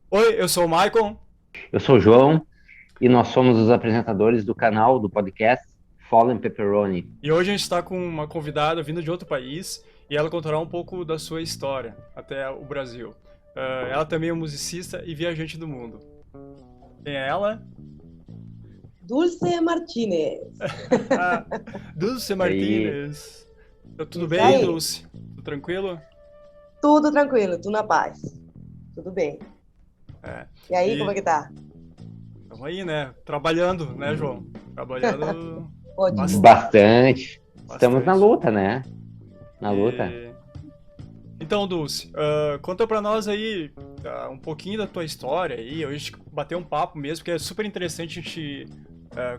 Oi, eu sou o Maicon. Eu sou o João e nós somos os apresentadores do canal do podcast Fallen Pepperoni. E hoje a gente está com uma convidada vinda de outro país e ela contará um pouco da sua história até o Brasil. Ela também é musicista e viajante do mundo. Quem é ela? Dulce Martinez. Dulce Aí, Martinez. Tudo Isso bem, aí. Dulce? Tudo tranquilo? Tudo tranquilo, tudo na paz. Tudo bem. É. E aí, como é que tá? Estamos aí, né? Trabalhando, né, João? Trabalhando Ótimo. bastante. Estamos na bastante. luta, né? Na luta. Então, Dulce, conta pra nós aí um pouquinho da tua história aí, hoje a gente bater um papo mesmo, porque é super interessante a gente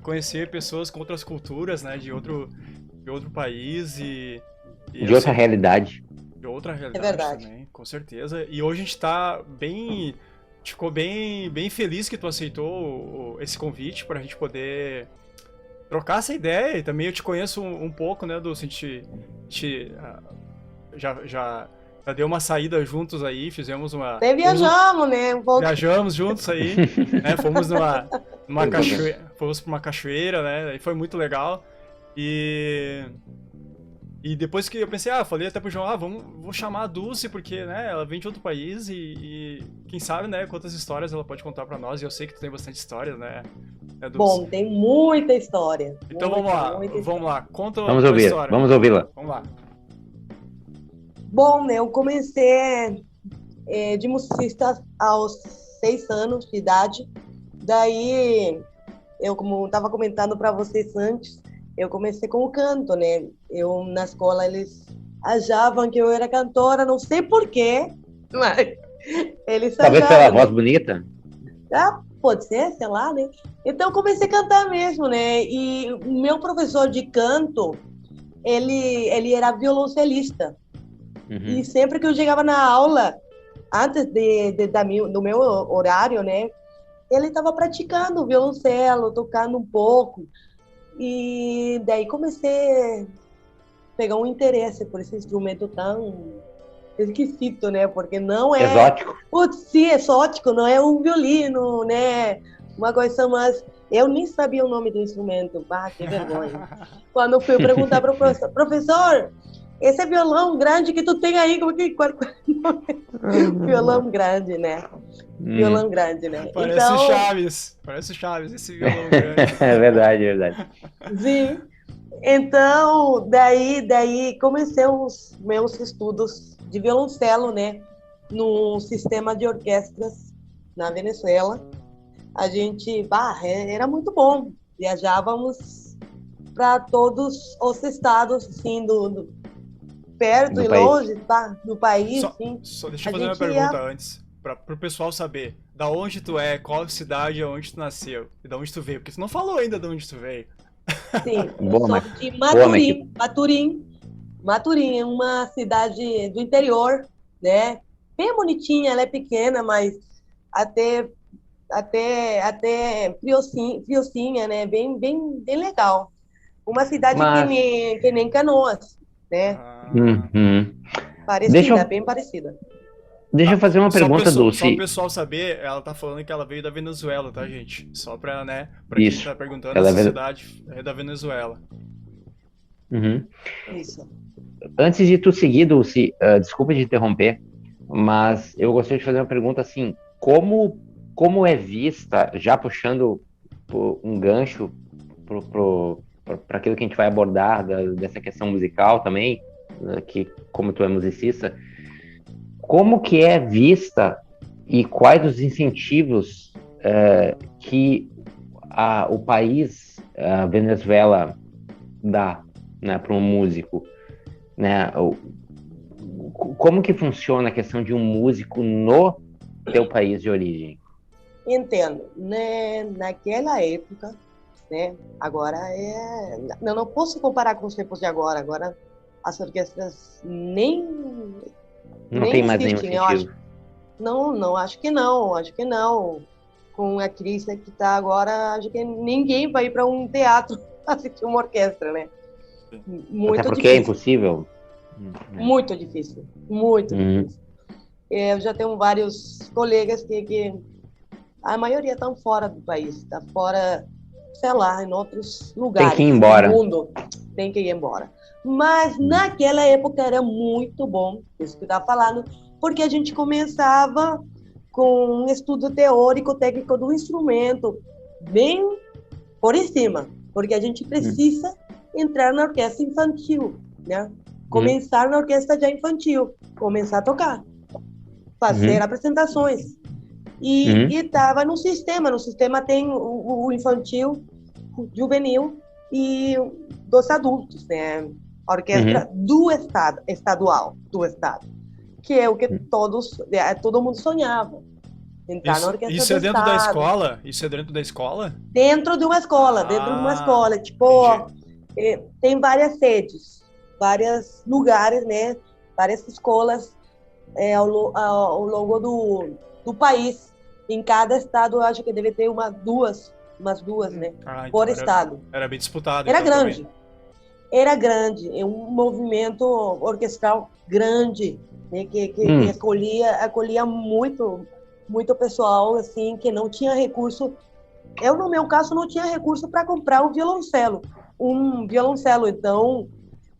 conhecer pessoas com outras culturas, né, de outro país e De eu outra sei realidade. de outra É realidade verdade. também, com certeza. E hoje a gente tá bem, ficou bem feliz que tu aceitou esse convite pra gente poder trocar essa ideia. E também eu te conheço um pouco, né, Dulce, já deu uma saída juntos aí, fizemos uma. Até viajamos, né? Um pouco. Viajamos juntos aí, né? Fomos numa Uhum. cachoeira. Fomos pra uma cachoeira, né? Aí foi muito legal. E. E depois que eu pensei, falei até pro João, vou chamar a Dulce, porque, né, ela vem de outro país e quem sabe, né, quantas histórias ela pode contar pra nós. E eu sei que tu tem bastante histórias, né, Dulce? Bom, tem muita história. Então Muita vamos história. lá, conta a Vamos tua ouvir, história. vamos ouvi-la. Vamos lá. Bom, né, eu comecei de musicista aos 6 anos de idade. Daí, eu, como estava comentando para vocês antes, eu comecei com o canto, né? Eu, na escola, eles achavam que eu era cantora, não sei porquê, mas eles Talvez pela achavam, voz né? bonita. Pode ser, sei lá, né? Então, eu comecei a cantar mesmo, né? E o meu professor de canto, ele era violoncelista. Uhum. E sempre que eu chegava na aula, antes do meu horário, né? Ele estava praticando violoncelo, tocando um pouco. E daí comecei a pegar um interesse por esse instrumento tão esquisito, né? Porque não é, Exótico. putz, sim, exótico, não é um violino, né? Uma coisa mais... Eu nem sabia o nome do instrumento, que vergonha. Quando eu fui perguntar para o professor, esse é violão grande que tu tem aí, violão grande, né? Violão grande, né? Então, Parece o Chaves, esse violão grande. É verdade, é verdade. sim. Então, daí comecei os meus estudos de violoncelo, né? No sistema de orquestras na Venezuela. A gente, era muito bom. Viajávamos para todos os estados, assim, perto Do e país. longe, do país, sim. Só deixa eu A fazer uma gente ia, pergunta antes, pro pessoal saber. Da onde tu é, qual cidade, onde tu nasceu e da onde tu veio. Porque tu não falou ainda de onde tu veio. sim, eu Boa, sou mas... de Boa, mas... Maturim é uma cidade do interior, né? Bem bonitinha, ela é pequena, mas até friocinha, né? Bem legal. Uma cidade que mas... nem Canoas, né? Ah, Uhum. Deixa Parecida, eu, bem parecida. deixa eu tá. fazer uma pergunta, Só o Dulce. pessoal saber, ela tá falando que ela veio da Venezuela, tá, gente? Só pra, né, pra quem Isso. tá perguntando, Ela essa é... cidade é da Venezuela. Uhum. Isso. Antes de tu seguir, Dulce, desculpa te interromper, mas eu gostaria de fazer uma pergunta assim, como é vista, já puxando um gancho para aquilo que a gente vai abordar dessa questão musical também, né, que como tu é musicista, como que é vista e quais os incentivos que o país, a Venezuela, dá, né, para um músico, né? Como que funciona a questão de um músico no teu país de origem? Entendo. Né? Naquela época, né? Agora não posso comparar com os tempos de agora. Agora as orquestras Não tem nem mais nenhum existem, eu acho. sentido. Não, acho que não. Com a crise que está agora, acho que ninguém vai para um teatro assistir uma orquestra, né? Muito Até porque é difícil. impossível. Muito difícil. Muito Uhum. difícil. Eu já tenho vários colegas que a maioria estão fora do país, está fora, sei lá, em outros Tem lugares que ir do embora. mundo, tem que ir embora. Mas naquela época era muito bom, isso que eu estava falando, porque a gente começava com um estudo teórico, técnico do instrumento, bem por em cima, porque a gente precisa entrar na orquestra infantil, né? Começar na orquestra já infantil, começar a tocar, fazer apresentações. E estava no sistema tem o infantil, o juvenil e dos adultos, né? A orquestra do estado, estadual, do estado, que é o que todo mundo sonhava, entrar na orquestra Isso do é dentro da estado. escola? Isso é dentro da escola? Dentro de uma escola, dentro de uma escola. Tipo, tem várias sedes, vários lugares, né? Várias escolas ao longo do país. Em cada estado, eu acho que deve ter umas duas, né? Então Por estado. era bem disputado. Era então, grande. Também. Era grande. É um movimento orquestral grande, né? Que acolhia muito pessoal, assim, que não tinha recurso. Eu, no meu caso, não tinha recurso para comprar um violoncelo. Então...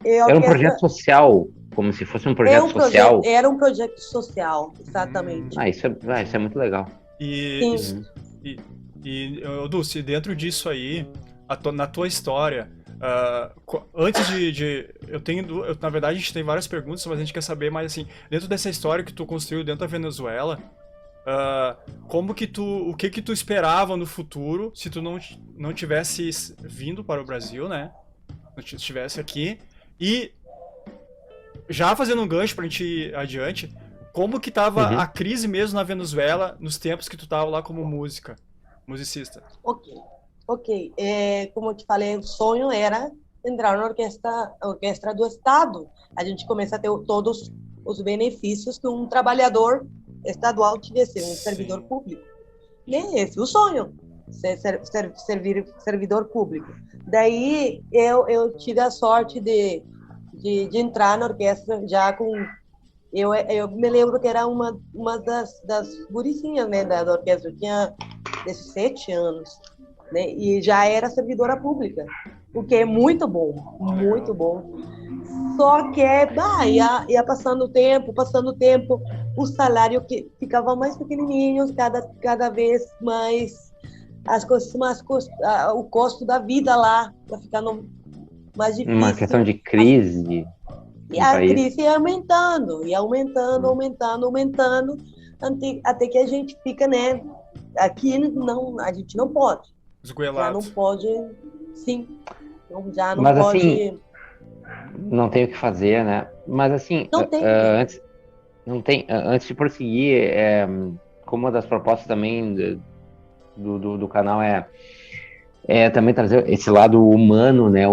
Era um projeto social, como se fosse um projeto social. Era um projeto social, exatamente. Isso é muito legal. Dulce, dentro disso aí, na tua história, antes na verdade a gente tem várias perguntas, mas a gente quer saber mais assim, dentro dessa história que tu construiu dentro da Venezuela, o que tu esperava no futuro se tu não tivesse vindo para o Brasil, né? Não estivesse aqui. E já fazendo um gancho pra gente ir adiante, como que tava a crise mesmo na Venezuela nos tempos que tu tava lá como musicista? Ok. Como eu te falei, o sonho era entrar na orquestra do Estado. A gente começa a ter todos os benefícios que um trabalhador estadual tivesse, um servidor público. E esse é o sonho, servir servidor público. Daí eu tive a sorte de entrar na orquestra já com... Eu me lembro que era uma das guricinhas, né, da orquestra. Eu tinha 17 anos, né, e já era servidora pública, o que é muito bom, muito bom. Só que ia passando o tempo, o salário que ficava mais pequenininho, cada vez mais as coisas, o custo da vida lá vai ficando mais difícil. Uma questão de crise. E a crise ia aumentando, até que a gente fica, né? Aqui não, a gente não pode. Esgoelado. Já não pode, sim. Já não Mas, pode. Assim, não tem o que fazer, né? Mas assim, Não tem. Antes de prosseguir, como uma das propostas também do canal é também trazer esse lado humano, né?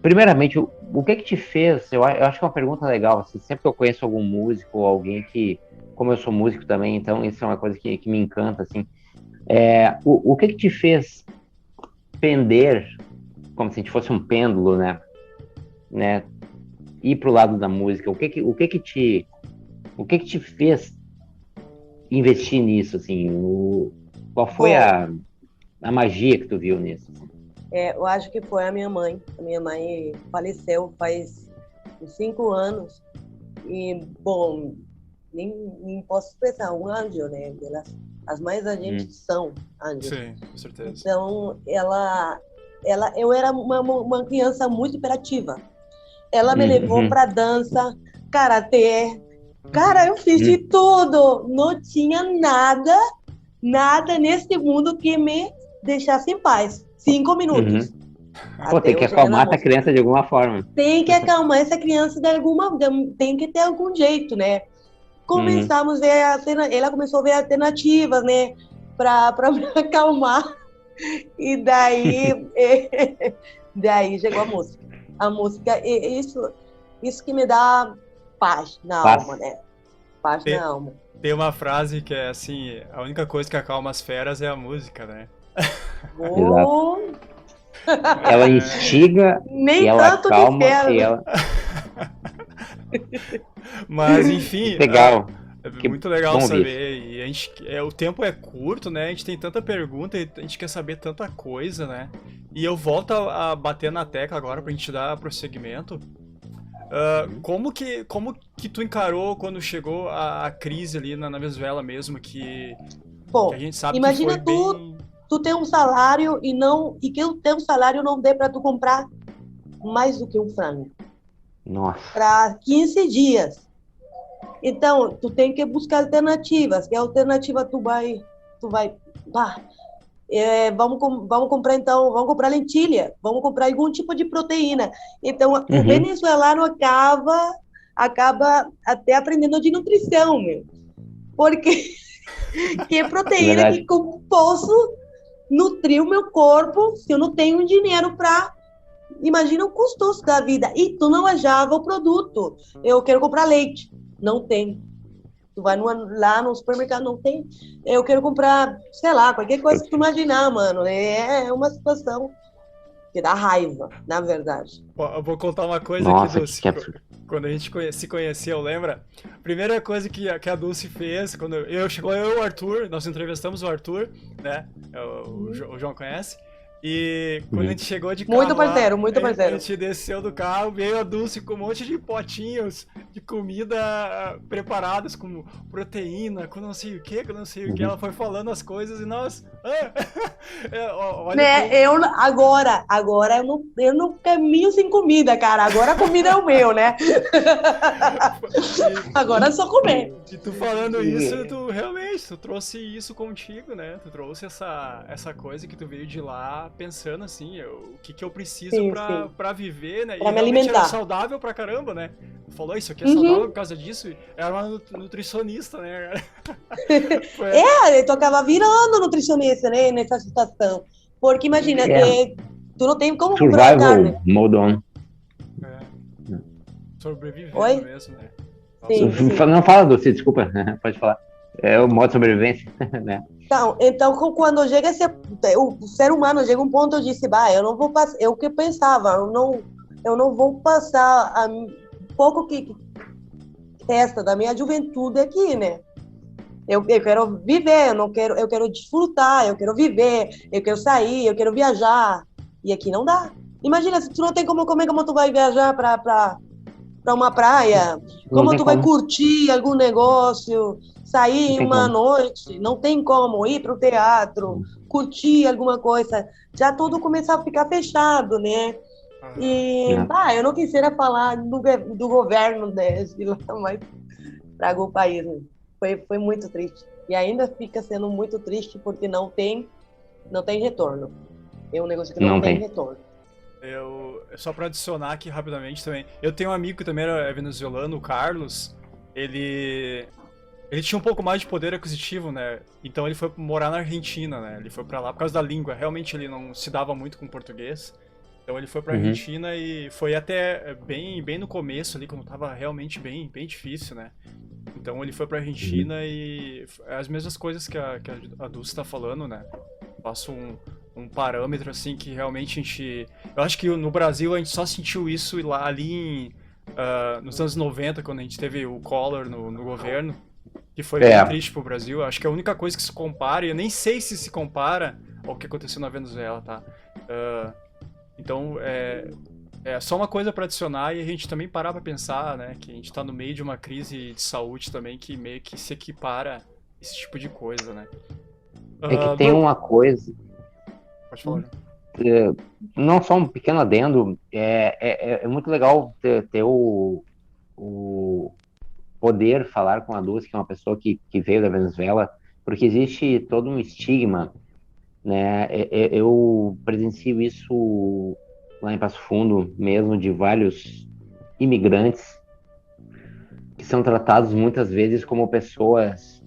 Primeiramente, o que te fez? Eu acho que é uma pergunta legal. Assim, sempre que eu conheço algum músico ou alguém que, como eu sou músico também, então isso é uma coisa que me encanta, assim. O que te fez pender, como se a gente fosse um pêndulo, né? Ir pro lado da música? O que te fez investir nisso, assim? Qual foi a magia que tu viu nisso? Assim? Eu acho que foi a minha mãe. A minha mãe faleceu faz 5 anos. E, bom, nem posso expressar, um anjo, né? As mães da gente são anjos. Sim, com certeza. Então, eu era uma criança muito hiperativa. Ela me levou para dança, karatê. Cara, eu fiz de tudo. Não tinha nada nesse mundo que me deixasse em paz. 5 minutos. Tem que acalmar essa criança de alguma forma. Tem que acalmar essa criança tem que ter algum jeito, né? Começamos a ver ela começou a ver alternativas, né? Para me acalmar. E daí chegou a música. A música, isso que me dá paz na alma, né? Paz na alma. Tem uma frase que é assim, a única coisa que acalma as feras é a música, né? Ela instiga e Nem ela tanto que acalma quero. e ela... Mas, enfim, Legal. é Que muito legal bom ouvir saber. E a gente, o tempo é curto, né? A gente tem tanta pergunta e a gente quer saber tanta coisa, né? E eu volto a bater na tecla agora pra gente dar prosseguimento. Como que tu encarou quando chegou a crise ali na Venezuela mesmo, que a Bom, gente sabe que foi imagina bem... tu ter um salário e que o teu salário não dê para tu comprar mais do que um frango Nossa. para 15 dias. Então, tu tem que buscar alternativas. Que alternativa vamos comprar então, vamos comprar lentilha, vamos comprar algum tipo de proteína. Então, o venezuelano acaba até aprendendo de nutrição, meu. Porque que é proteína que como posso nutrir o meu corpo se eu não tenho dinheiro para... Imagina o custoso da vida. E tu não achava o produto. Eu quero comprar leite. Não tem. Tu vai lá no supermercado, não tem. Eu quero comprar, sei lá, qualquer coisa que tu imaginar, mano. É uma situação que dá raiva, na verdade. Eu vou contar uma coisa Nossa, aqui, Dulce. que absurdo. Quando a gente se conheceu, lembra? A primeira coisa que a Dulce fez, quando chegou eu e o Arthur, nós entrevistamos o Arthur, né? O João conhece. E quando a gente chegou de carro Muito parceiro, lá, muito parceiro. A gente desceu do carro, veio a Dulce com um monte de potinhos de comida preparadas, com proteína, com não sei o que, com não sei o que. Ela foi falando as coisas e nós... olha Né? Agora eu não caminho sem comida, cara. Agora a comida é o meu, né? Agora é só comer. E tu falando isso, tu trouxe isso contigo, né? Tu trouxe essa coisa que tu veio de lá pensando assim, o que eu preciso pra viver, né? Pra e me realmente alimentar. era saudável pra caramba, né? Tu falou, isso aqui é saudável por causa disso. Era uma nutricionista, né? Eu tocava virando nutricionista, né? Nessa situação. Porque imagina, tu não tem como comprar carne. Survival mode on. Sobrevivendo mesmo, né? Sim. Não fala, Dulce, desculpa, pode falar. É o modo sobrevivência, né? Então quando chega o ser humano chega um ponto, eu disse, eu não vou passar, eu que pensava, eu não vou passar pouco que resta da minha juventude aqui, né? Eu quero viver, eu quero desfrutar, eu quero viver, eu quero sair, eu quero viajar. E aqui não dá. Imagina, se tu não tem como comer, como tu vai viajar para uma praia? Como tu vai curtir algum negócio? Sair uma noite? Não tem como ir para o teatro, curtir alguma coisa. Já tudo começa a ficar fechado, né? E, eu não quisera falar do governo desse lá, mas tragou o país, né? Foi muito triste. E ainda fica sendo muito triste porque não tem retorno. É um negócio que não tem retorno. Só para adicionar aqui rapidamente também. Eu tenho um amigo que também era venezuelano, o Carlos. Ele tinha um pouco mais de poder aquisitivo, né? Então ele foi morar na Argentina, né? Ele foi para lá por causa da língua. Realmente ele não se dava muito com português. Então ele foi pra Argentina e foi até bem no começo ali, quando tava realmente bem difícil, né? Então ele foi pra Argentina e as mesmas coisas que a Dulce tá falando, né? Faço um parâmetro assim que realmente a gente... Eu acho que no Brasil a gente só sentiu isso ali nos anos 90, quando a gente teve o Collor no governo, que foi bem triste pro Brasil. Eu acho que é a única coisa que se compara, e eu nem sei se compara ao que aconteceu na Venezuela, tá? Então, é só uma coisa para adicionar e a gente também parar para pensar, né, que a gente tá no meio de uma crise de saúde também que meio que se equipara a esse tipo de coisa, né? É que tem uma coisa... Pode falar. Não só um pequeno adendo, é muito legal ter o poder falar com a Dulce, que é uma pessoa que veio da Venezuela, porque existe todo um estigma, né? Eu presencio isso lá em Passo Fundo mesmo, de vários imigrantes que são tratados muitas vezes como pessoas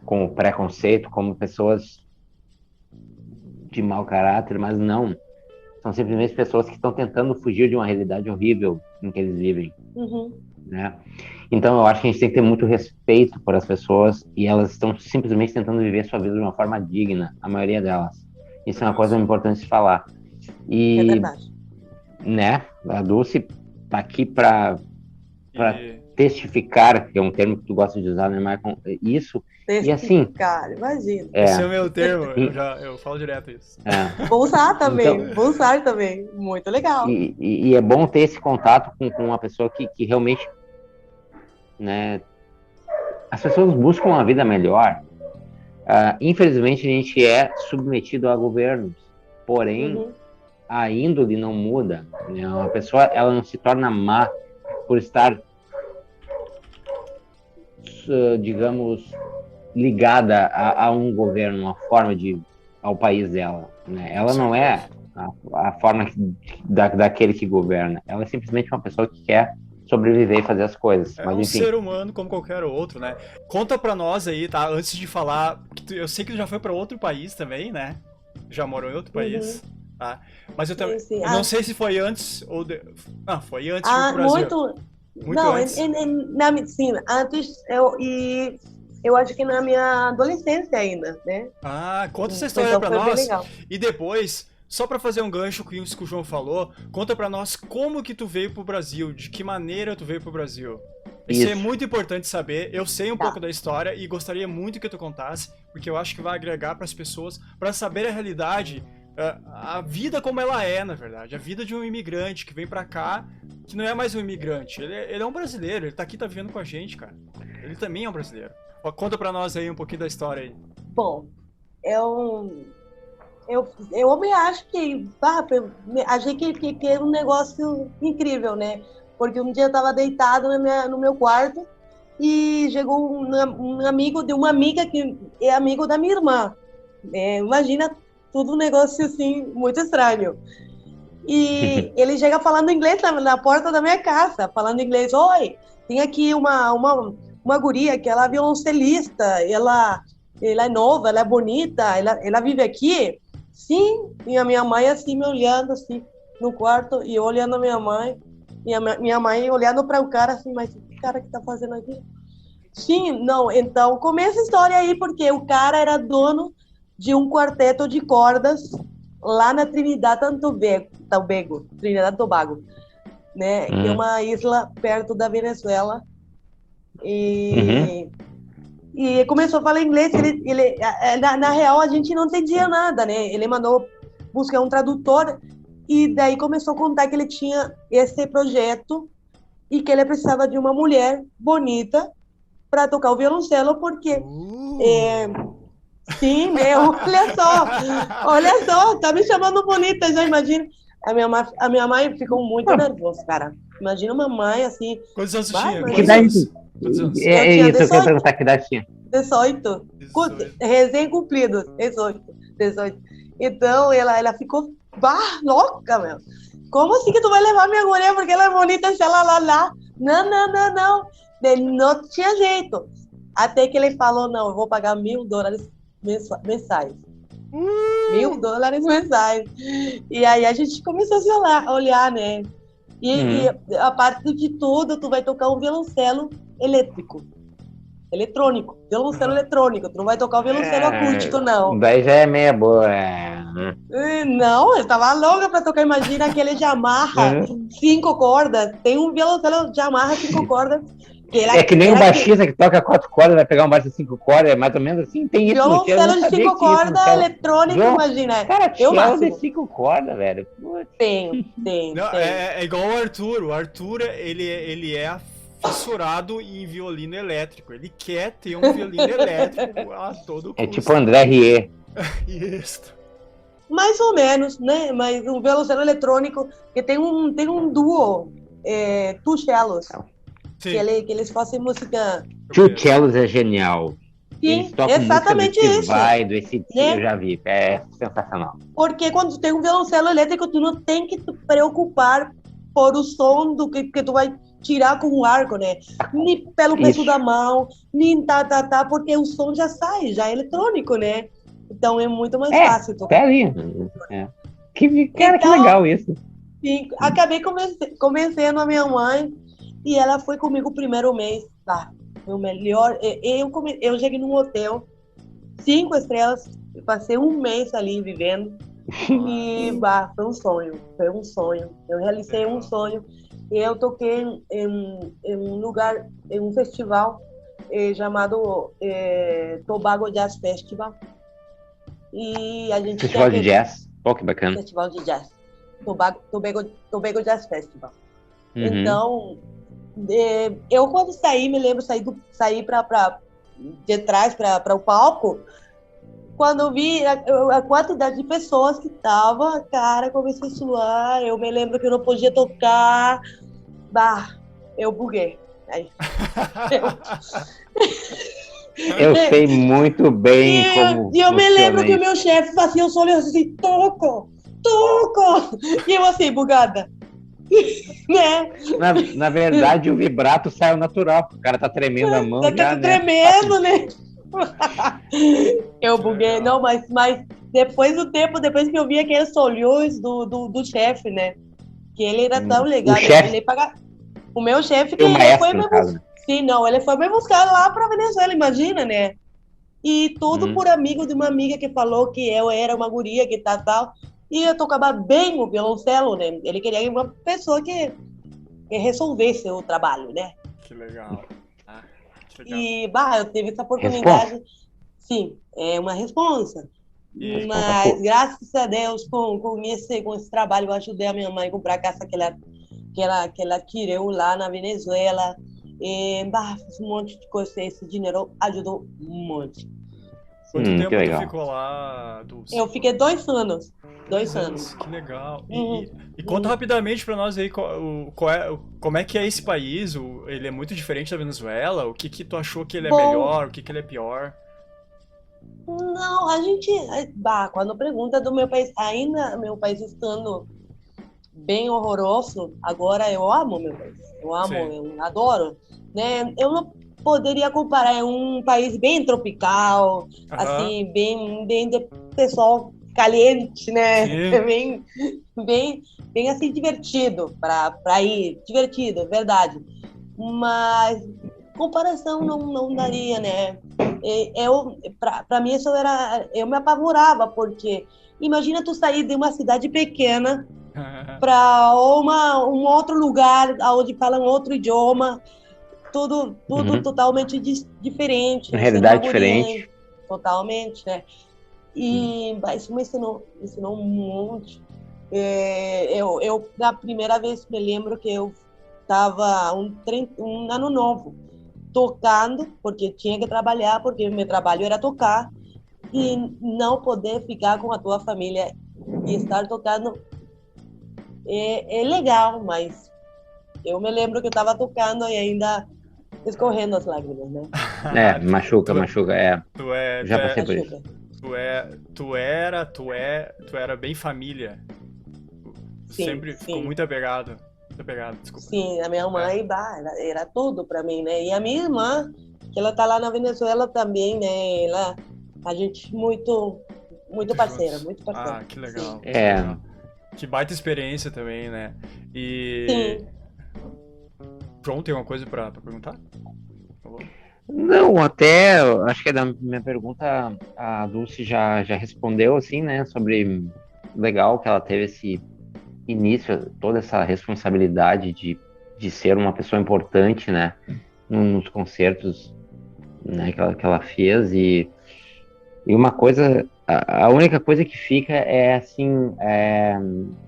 com preconceito, como pessoas de mau caráter, mas não. São simplesmente pessoas que estão tentando fugir de uma realidade horrível em que eles vivem, né? Então eu acho que a gente tem que ter muito respeito por as pessoas e elas estão simplesmente tentando viver sua vida de uma forma digna, a maioria delas. Isso é uma coisa importante de falar. É E, verdade. né, a Dulce tá aqui para E testificar, que é um termo que tu gosta de usar, né, Maicon? Isso. E assim, Cara, imagina. esse é é, o meu termo, e- eu falo direto isso. é. Vou usar Então, também, vou usar também. Muito legal. e é bom ter esse contato com uma pessoa que realmente, né, as pessoas buscam uma vida melhor. Infelizmente, a gente é submetido a governos, porém, Uhum. a índole não muda, né? Uma pessoa, ela não se torna má por estar, digamos, ligada a um governo, uma forma de ao país dela, né? Com Ela não é certeza. a forma daquele que governa. Ela é simplesmente uma pessoa que quer sobreviver e fazer as coisas. É Mas um enfim, ser humano como qualquer outro, né? Conta pra nós aí, tá? Antes de falar, eu sei que tu já foi pra outro país também, né? Já morou em outro Uhum. país, tá? Mas eu Sim, também, sim. eu não sei se foi antes ou foi antes de vir pro Brasil. Muito. Muito Não, antes. na medicina. Antes, eu acho que na minha adolescência ainda, né? Ah, conta essa história Então pra foi bem nós legal. e depois, só pra fazer um gancho com isso que o João falou, conta pra nós como que tu veio pro Brasil, de que maneira tu veio pro Brasil. Isso é isso. muito importante saber. Eu sei um Tá. pouco da história e gostaria muito que tu contasse, porque eu acho que vai agregar pras pessoas pra saber a realidade, a vida como ela é, na verdade, a vida de um imigrante que vem pra cá, que não é mais um imigrante, ele é um brasileiro, ele tá aqui, tá vivendo com a gente, cara. Ele também é um brasileiro. Ó, conta pra nós aí um pouquinho da história aí. Bom, eu me acho que achei que é um negócio incrível, né? Porque um dia eu estava deitado no meu quarto e chegou um amigo de uma amiga que é amigo da minha irmã. Imagina tudo um negócio assim muito estranho. E ele chega falando inglês na porta da minha casa, falando inglês. Oi, tem aqui uma guria que ela é violoncelista, ela é nova, ela é bonita, ela vive aqui. Sim, e a minha mãe assim me olhando assim no quarto e eu olhando a minha mãe. E a minha mãe olhando para o cara assim, mas o que cara que tá fazendo aqui? Sim, não, então começa a história aí, porque o cara era dono de um quarteto de cordas lá na Tobago, Trinidad e Tobago, né? Que é Hum, uma isla perto da Venezuela. uhum, E começou a falar inglês. Na real, a gente não entendia nada, né? Ele mandou buscar um tradutor e daí começou a contar que ele tinha esse projeto e que ele precisava de uma mulher bonita para tocar o violoncelo, porque sim, né? Olha só, tá me chamando bonita, já imagina. A minha mãe ficou muito nervosa, cara. Imagina uma mãe assim, Quantos anos tu vai, tinha? que Quantos imagina. anos? idade? Quantos anos? Eu É tinha isso, eu quero 18, perguntar que idade tinha. 18, 18. recém-cumprido, 18, 18. Então ela ficou louca, meu. Como assim que tu vai levar minha mulher porque ela é bonita, se ela lá? Não, não, não, não. Não tinha jeito. Até que ele falou, não, eu vou pagar $1.000 mensais. $1.000 mensais. E aí a gente começou a se olhar, né? E Uhum. a parte de tudo, tu vai tocar um violoncelo eletrônico, violoncelo eletrônico. Tu não vai tocar o violoncelo acústico, não. Daí já é meia boa. Não, eu tava louca pra tocar. Imagina aquele Yamaha, 5 cordas. Tem um violoncelo Yamaha, 5 cordas. Que É que nem o era que baixista que toca 4 cordas, vai pegar um baixo de 5 cordas, é mais ou menos assim. Tem isso no cello, eu violoncelo não de sabia cinco que tinha isso no cordas cello. eletrônico, João, imagina. cara, É o cello de máximo. 5 cordas, velho. Putz. Tem. Não, é igual o Arthur. O Arthur, ele é fissurado em violino elétrico. Ele quer ter um violino elétrico a todo É custo. tipo André Rieu. Isso. Mais ou menos, né? Mas um violoncelo eletrônico, que tem um duo, two cellos, Sim, que eles fazem música. eu Tio conheço. Cellos é genial. Eles Sim, tocam música do exatamente Steve isso, Vai, do AC/DC, eu né? já vi. É sensacional. Porque quando tu tem um violoncelo elétrico, tu não tem que te preocupar por o som do que tu vai tirar com o arco, né? Nem pelo peso Isso. da mão, nem porque o som já sai, já é eletrônico, né? Então é muito mais fácil tocar. Tá ali. É. Cara, que Então, legal isso. sim, acabei convencendo a minha mãe e ela foi comigo o primeiro mês. Tá, foi o melhor. Eu cheguei num hotel, 5 estrelas, passei um mês ali vivendo. E foi um sonho, foi um sonho. Eu realizei um sonho. E eu toquei em um lugar, em um festival chamado Tobago Jazz Festival. E a gente Festival de jazz. Pô, que bacana. Festival de Jazz. Tobago Jazz Festival. Uhum. Então, eu quando saí, me lembro, saí de trás para o palco, quando eu vi a quantidade de pessoas que tava, cara, comecei a suar, eu me lembro que eu não podia tocar, eu buguei. Aí, eu sei muito bem como E eu me lembro que o isso. meu chefe fazia o som assim, toco! E eu assim, bugada. Né? Na verdade, o vibrato saiu natural. O cara tá tremendo a mão já, né? Tremendo, né? Eu buguei, não, mas depois do tempo, depois que eu vi aqueles olhos do chefe, né? Que ele era tão legal, o meu chefe que ele foi me buscar. Sim, não, ele foi me buscar lá pra Venezuela, imagina, né? E tudo por amigo de uma amiga que falou que eu era uma guria que tal. E eu tocava bem o violoncelo, né? Ele queria uma pessoa que resolvesse o trabalho, né? Que legal. Que legal. E, eu tive essa oportunidade. Sim, é uma responsa. Mas, graças a Deus, com esse trabalho, eu ajudei a minha mãe a comprar a casa que ela adquiriu lá na Venezuela. E, fiz um monte de coisa. Esse dinheiro ajudou um monte. Quanto tempo tu ficou lá, Dulce? Eu fiquei 2 anos. 2 anos. Que legal. E conta rapidamente pra nós aí como é que é esse país. Ele é muito diferente da Venezuela? O que tu achou que ele é melhor? O que ele é pior? Não, a gente... quando pergunta do meu país, ainda meu país estando bem horroroso, agora eu amo meu país. Eu amo, eu adoro. Né? Eu não poderia comparar, é um país bem tropical, assim, bem de pessoal caliente, né? Bem assim, divertido para ir, divertido, verdade. Mas comparação não daria, né? Para mim isso eu me apavorava, porque imagina tu sair de uma cidade pequena para um outro lugar onde falam outro idioma, tudo totalmente diferente. Uma realidade diferente. Totalmente, né? E isso me ensinou um monte. Eu, na primeira vez, me lembro que eu estava um ano novo, tocando, porque tinha que trabalhar, porque meu trabalho era tocar, e não poder ficar com a tua família e estar tocando é legal, mas eu me lembro que eu estava tocando e ainda escorrendo as lágrimas, né? Machuca, é. Já passei por isso. Tu era bem família. Sim, sempre ficou muito apegado. Desculpa. Sim, a minha mãe, era tudo para mim, né? E a minha irmã, que ela tá lá na Venezuela também, né? A gente muito parceira, muito parceira. Que legal. Sim. Que baita experiência também, né? E... Sim. João, tem alguma coisa pra perguntar? Por favor. Não, até acho que da minha pergunta a Dulce já respondeu, assim, né? Sobre legal que ela teve esse início, toda essa responsabilidade de ser uma pessoa importante, né? Nos concertos, né, que ela fez. E uma coisa, a única coisa que fica é assim,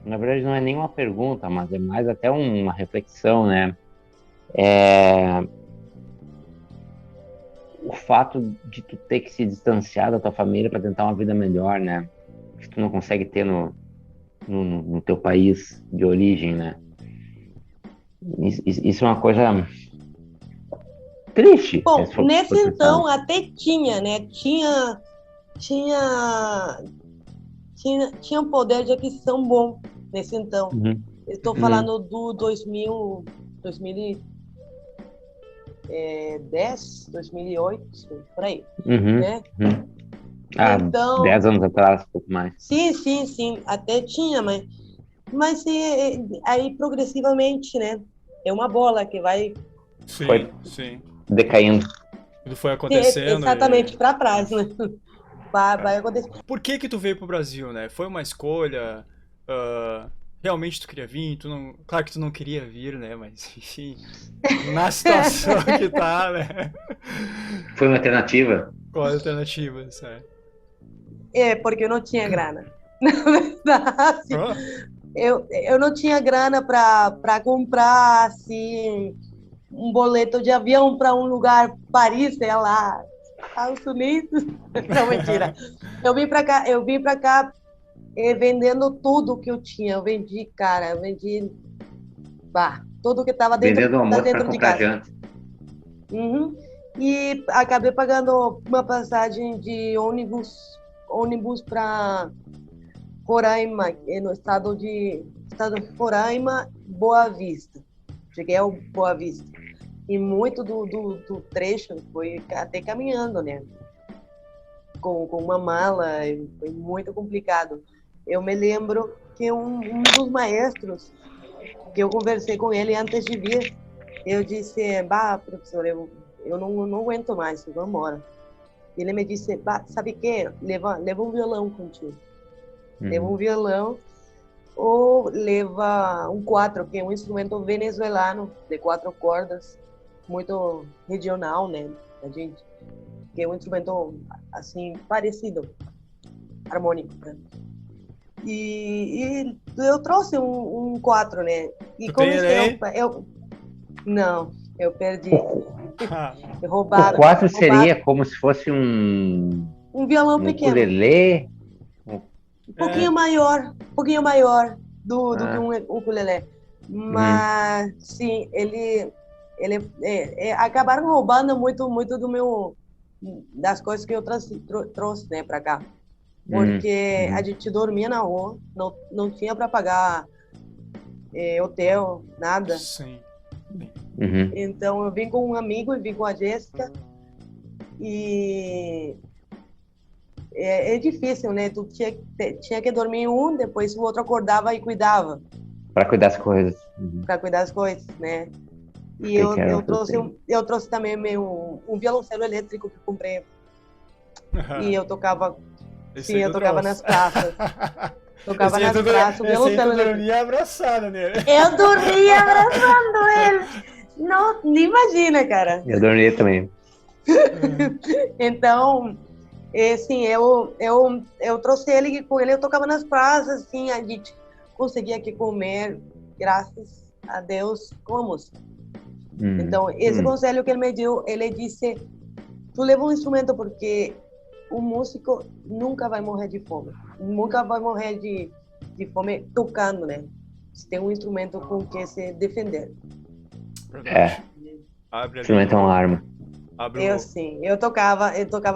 na verdade não é nem uma pergunta, mas é mais até uma reflexão, né? O fato de tu ter que se distanciar da tua família para tentar uma vida melhor, né? Que tu não consegue ter no teu país de origem, né? Isso é uma coisa triste. Bom, nesse então até tinha, né? Tinha um poder de aquisição bom nesse então. Estou falando do 2010, 2008, por aí, né? Então, 10 anos atrás, um pouco mais. Sim, até tinha, mas aí progressivamente, né? É uma bola que vai sim. decaindo. Tudo foi acontecendo. Exatamente, para trás, né? vai acontecer. Por que que tu veio pro Brasil, né? Foi uma escolha? ah, realmente tu queria vir? Tu não... Claro que tu não queria vir, né? Mas, enfim, na situação que tá, né? Foi uma alternativa? Qual a alternativa, sabe? É, porque eu não tinha grana. Na verdade, Ah, eu não tinha grana para comprar assim um boleto de avião para um lugar, Paris, sei lá, Estados Unidos. Não, mentira. Eu vim para cá vendendo tudo que eu tinha. Eu vendi, cara, eu vendi tudo que estava Vendendo almoço para dentro de comprar casa. janta. Uhum. E acabei pagando uma passagem de ônibus para Roraima, no estado de Roraima, Boa Vista. Cheguei ao Boa Vista. E muito do trecho foi até caminhando, né? Com uma mala, e foi muito complicado. Eu me lembro que um dos maestros, que eu conversei com ele antes de vir, eu disse, professor, eu não aguento mais, eu vou embora. Ele me disse, sabe o quê? Leva um violão contigo. Leva um violão ou leva um quatro, que é um instrumento venezuelano de 4 cordas, muito regional, né, a gente, que é um instrumento assim parecido, harmônico, né? E eu trouxe um quatro, né? E tu com tem isso ele aí? não, eu perdi. Ah, O Roubaram, 4 seria como se fosse um violão um pequeno, ukulele. é, um pouquinho maior do que Ah, um ukulele. uhum, Mas, sim, acabaram roubando muito das coisas que eu trouxe, né, para cá. Porque a uhum, gente dormia na rua, não tinha para pagar hotel, nada. sim. uhum. Então, eu vim com um amigo e vim com a Jéssica. E é difícil, né? Tu tinha que dormir um, depois o outro acordava e cuidava, Para cuidar das coisas. Uhum. para cuidar das coisas, né? E Take care of the thing. eu trouxe também um violoncelo elétrico que comprei. E eu tocava, Esse sim, aí eu tu tocava trouxe. nas praças. Tocava Esse aí nas tu, praças, o esse aí tu violoncelo elétrico. dormia abraçada nele. Eu dormia abraçando ele. Não, nem imagina, cara. Eu dormi também. Então, assim, eu trouxe ele, e com ele eu tocava nas praças, assim, a gente conseguia aqui comer, graças a Deus, com a música. Então, esse conselho que ele me deu, ele disse, tu leva um instrumento porque o músico nunca vai morrer de fome, nunca vai morrer de fome tocando, né? Se tem um instrumento com que se defender. Verdade. É, Abre instrumento é ali. uma arma. Abre Eu o. sim, eu tocava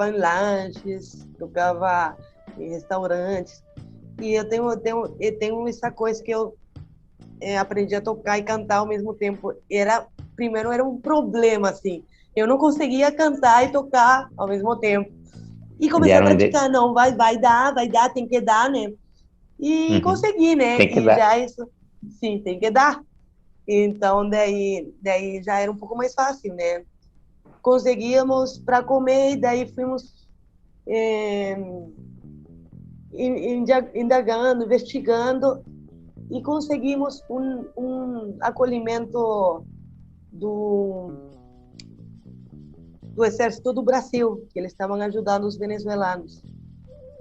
em lanches, tocava em restaurantes. E eu tenho essa coisa que eu aprendi a tocar e cantar ao mesmo tempo. Primeiro era um problema, assim. Eu não conseguia cantar e tocar ao mesmo tempo. E comecei a Vieram de... praticar, não, vai dar, tem que dar, né? E Uhum. consegui, né? Tem que E dar. já isso, sim, tem que dar. Então, daí já era um pouco mais fácil, né? Conseguíamos para comer, e daí fomos indagando, investigando, e conseguimos um acolhimento do, do Exército do Brasil, que eles estavam ajudando os venezuelanos.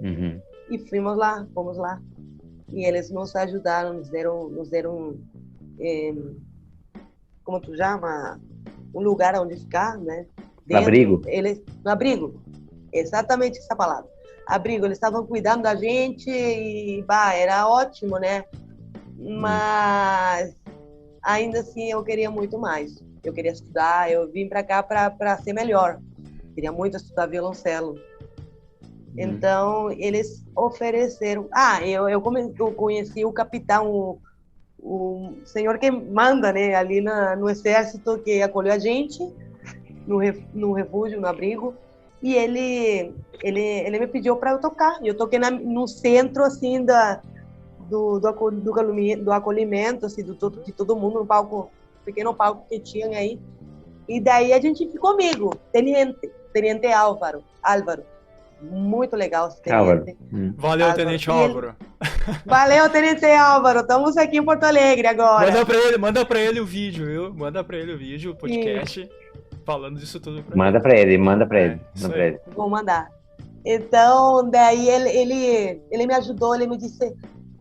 Uhum. E fomos lá. E eles nos ajudaram, nos deram como tu chama, um lugar onde ficar, né? Abrigo. No abrigo, exatamente essa palavra. Abrigo, eles estavam cuidando da gente e, era ótimo, né? Mas ainda assim eu queria muito mais. Eu queria estudar, eu vim para cá para ser melhor. Queria muito estudar violoncelo. Então, eles ofereceram. Eu conheci o capitão, o senhor que manda, né, ali no exército, que acolheu a gente no refúgio, no abrigo, e ele me pediu para eu tocar. Eu toquei no centro, assim, do acolhimento, assim, de todo mundo, no palco, pequeno palco que tinha aí. E daí a gente ficou amigo, Tenente Álvaro. muito legal esse Álvaro. tenente. Valeu, Álvaro. Tenente E ele- Álvaro. Valeu, Tenente Álvaro. Estamos aqui em Porto Alegre agora. Manda pra ele o vídeo, viu? Manda pra ele o vídeo, o podcast, falando disso tudo pra Manda ele. pra ele, manda pra ele. Isso Manda pra aí. ele. Vou mandar. Então, daí ele me ajudou, ele me disse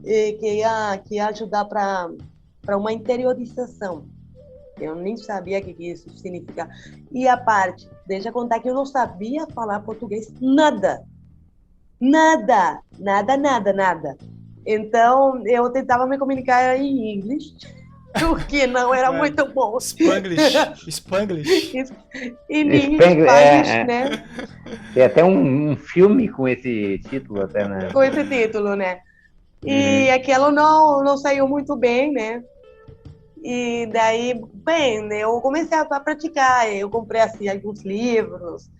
que ia ajudar para uma interiorização. Eu nem sabia o que isso significa. E a parte, deixa eu contar que eu não sabia falar português nada. Nada, nada, nada, nada. Então, eu tentava me comunicar em inglês, o que não era muito bom. Spanglish. Spanglish. Em Spanglish, inglês, né? Tem até um filme com esse título, até, né? Com esse título, né? E aquilo não saiu muito bem, né? E daí, bem, eu comecei a praticar. Eu comprei assim alguns livros,